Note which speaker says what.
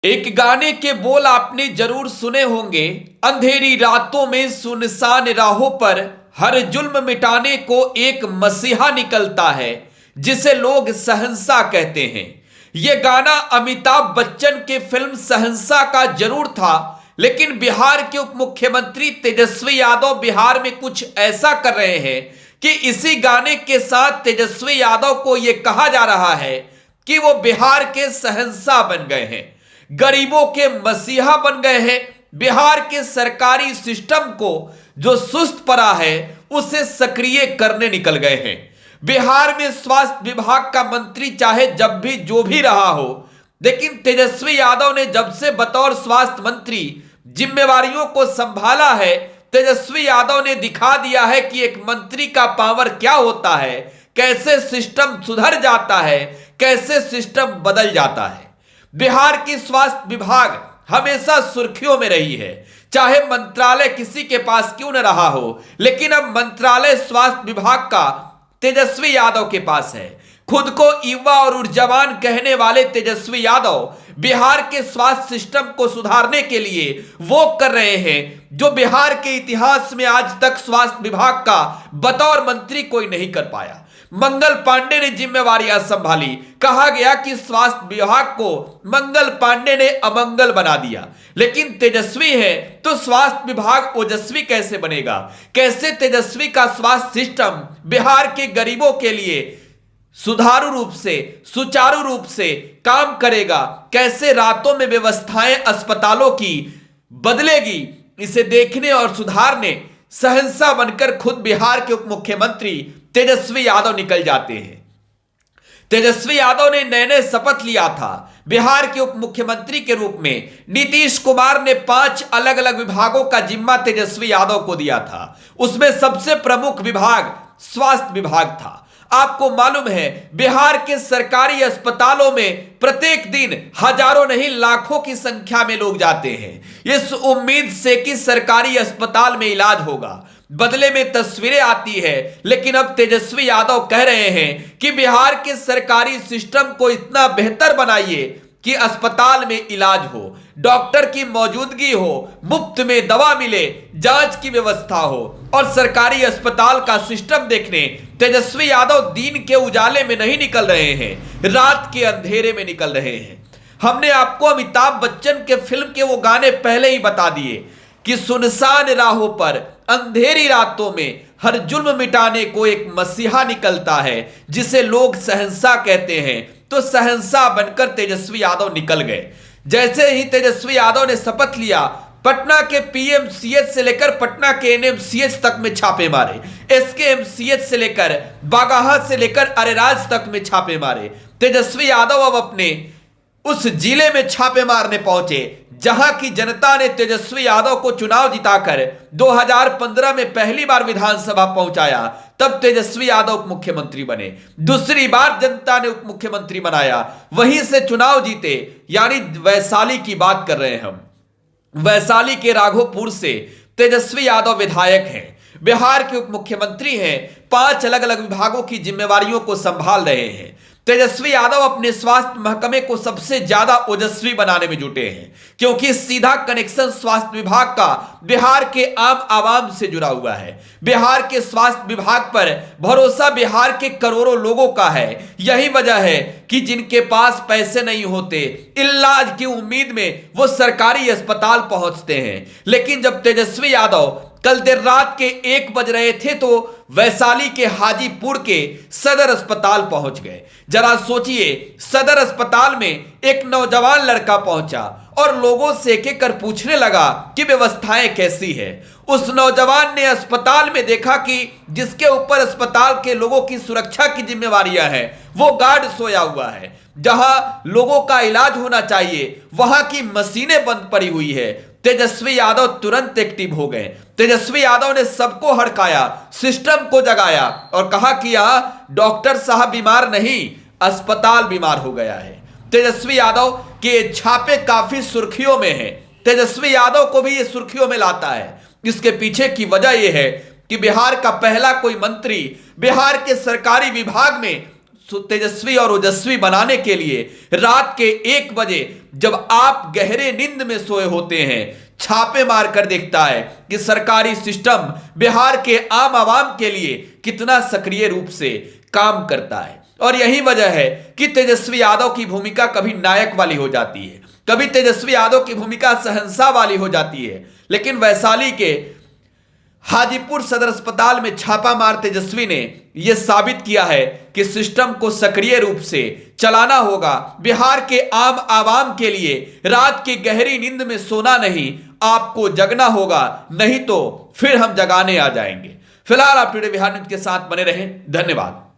Speaker 1: एक गाने के बोल आपने जरूर सुने होंगे। अंधेरी रातों में सुनसान राहों पर हर जुल्म मिटाने को एक मसीहा निकलता है, जिसे लोग शहंशाह कहते हैं। यह गाना अमिताभ बच्चन के फिल्म शहंशाह का जरूर था, लेकिन बिहार के उप मुख्यमंत्री तेजस्वी यादव बिहार में कुछ ऐसा कर रहे हैं कि इसी गाने के साथ तेजस्वी यादव को यह कहा जा रहा है कि वो बिहार के शहंशाह बन गए हैं, गरीबों के मसीहा बन गए हैं। बिहार के सरकारी सिस्टम को जो सुस्त पड़ा है उसे सक्रिय करने निकल गए हैं। बिहार में स्वास्थ्य विभाग का मंत्री चाहे जब भी जो भी रहा हो, लेकिन तेजस्वी यादव ने जब से बतौर स्वास्थ्य मंत्री जिम्मेवारियों को संभाला है, तेजस्वी यादव ने दिखा दिया है कि एक मंत्री का पावर क्या होता है, कैसे सिस्टम सुधर जाता है, कैसे सिस्टम बदल जाता है। बिहार की स्वास्थ्य विभाग हमेशा सुर्खियों में रही है, चाहे मंत्रालय किसी के पास क्यों न रहा हो, लेकिन अब मंत्रालय स्वास्थ्य विभाग का तेजस्वी यादव के पास है। खुद को युवा और ऊर्जावान कहने वाले तेजस्वी यादव बिहार के स्वास्थ्य सिस्टम को सुधारने के लिए वो कर रहे हैं जो बिहार के इतिहास में आज तक स्वास्थ्य विभाग का बतौर मंत्री कोई नहीं कर पाया। मंगल पांडे ने जिम्मेवारियां संभाली, कहा गया कि स्वास्थ्य विभाग को मंगल पांडे ने अमंगल बना दिया, लेकिन तेजस्वी है तो स्वास्थ्य विभाग ओजस्वी कैसे बनेगा? कैसे तेजस्वी का स्वास्थ्य सिस्टम बिहार के गरीबों के लिए सुचारू रूप से काम करेगा? कैसे रातों में व्यवस्थाएं अस्पतालों की बदलेगी? इसे देखने और सुधारने शहंशाह बनकर खुद बिहार के उप मुख्यमंत्री तेजस्वी यादव निकल जाते हैं। तेजस्वी यादव ने नए शपथ लिया था बिहार के उप मुख्यमंत्री के रूप में। नीतीश कुमार ने 5 अलग अलग विभागों का जिम्मा तेजस्वी यादव को दिया था। उसमें सबसे प्रमुख विभाग स्वास्थ्य विभाग था। आपको मालूम है, बिहार के सरकारी अस्पतालों में प्रत्येक दिन हजारों नहीं लाखों की संख्या में लोग जाते हैं इस उम्मीद से कि सरकारी अस्पताल में इलाज होगा। बदले में तस्वीरें आती है, लेकिन अब तेजस्वी यादव कह रहे हैं कि बिहार के सरकारी सिस्टम को इतना बेहतर बनाइए कि अस्पताल में इलाज हो, डॉक्टर की मौजूदगी हो, मुफ्त में दवा मिले, जांच की व्यवस्था हो। और सरकारी अस्पताल का सिस्टम देखने तेजस्वी यादव दिन के उजाले में नहीं निकल रहे हैं, रात के अंधेरे में निकल रहे हैं। हमने आपको अमिताभ बच्चन के फिल्म के वो गाने पहले ही बता दिए कि सुनसान राहों पर अंधेरी रातों में हर जुल्म मिटाने को एक मसीहा निकलता है, जिसे लोग शहंशाह कहते हैं। तो शहंशाह बनकर तेजस्वी यादव निकल गए। जैसे ही तेजस्वी यादव ने शपथ लिया, पटना के पीएमसीएच से लेकर पटना के एनएमसीएच तक में छापे मारे, एसकेएमसीएच से लेकर बागाहा से लेकर अरेराज तक में छापे मारे। तेजस्वी यादव अब अपने उस जिले में छापे मारने पहुंचे जहां की जनता ने तेजस्वी यादव को चुनाव जिताकर 2015 में पहली बार विधानसभा पहुंचाया। तब तेजस्वी यादव उप मुख्यमंत्री बने। दूसरी बार जनता ने उप मुख्यमंत्री बनाया, वहीं से चुनाव जीते। यानी वैशाली की बात कर रहे हैं हम। वैशाली के राघोपुर से तेजस्वी यादव विधायक हैं, बिहार के उप मुख्यमंत्री हैं, 5 अलग अलग विभागों की जिम्मेवारियों को संभाल रहे हैं। तेजस्वी यादव अपने स्वास्थ्य महकमे को सबसे ज्यादा ओजस्वी बनाने में जुटे हैं, क्योंकि सीधा कनेक्शन स्वास्थ्य विभाग का बिहार के आम आवाम से जुड़ा हुआ है। बिहार के स्वास्थ्य विभाग पर भरोसा बिहार के करोड़ों लोगों का है। यही वजह है कि जिनके पास पैसे नहीं होते, इलाज की उम्मीद में वो सरकारी अस्पताल पहुंचते हैं। लेकिन जब तेजस्वी यादव कल देर रात के 1 बज रहे थे तो वैशाली के हाजीपुर के सदर अस्पताल पहुंच गए। जरा सोचिए, सदर अस्पताल में एक नौजवान लड़का पहुंचा और लोगों से एक कर पूछने लगा कि व्यवस्थाएं कैसी है। उस नौजवान ने अस्पताल में देखा कि जिसके ऊपर अस्पताल के लोगों की सुरक्षा की जिम्मेवारियां हैं, वो गार्ड सोया हुआ है। जहां लोगों का इलाज होना चाहिए, वहां की मशीनें बंद पड़ी हुई है। तेजस्वी यादव तुरंत एक्टिव हो गए। तेजस्वी यादव ने सबको हड़काया, सिस्टम को जगाया और कहा कि यहां डॉक्टर साहब बीमार नहीं, अस्पताल बीमार हो गया है। तेजस्वी यादव के छापे काफी सुर्खियों में हैं। तेजस्वी यादव को भी ये सुर्खियों में लाता है। इसके पीछे की वजह यह है कि बिहार का पहला कोई मंत्री बिहार के सरकारी विभाग में तेजस्वी और ओजस्वी बनाने के लिए रात के 1 बजे जब आप गहरे नींद में सोए होते हैं, छापे मार कर देखता है कि सरकारी सिस्टम बिहार के आम आवाम के लिए कितना सक्रिय रूप से काम करता है। और यही वजह है कि तेजस्वी यादव की भूमिका कभी नायक वाली हो जाती है, कभी तेजस्वी यादव की भूमिका शहंशाह वाली हो जाती है। लेकिन वैशाली के हाजीपुर सदर अस्पताल में छापा मार तेजस्वी ने यह साबित किया है कि सिस्टम को सक्रिय रूप से चलाना होगा। बिहार के आम आवाम के लिए रात की गहरी नींद में सोना नहीं, आपको जगना होगा, नहीं तो फिर हम जगाने आ जाएंगे। फिलहाल आप टुडे बिहार न्यूज के साथ बने रहें। धन्यवाद।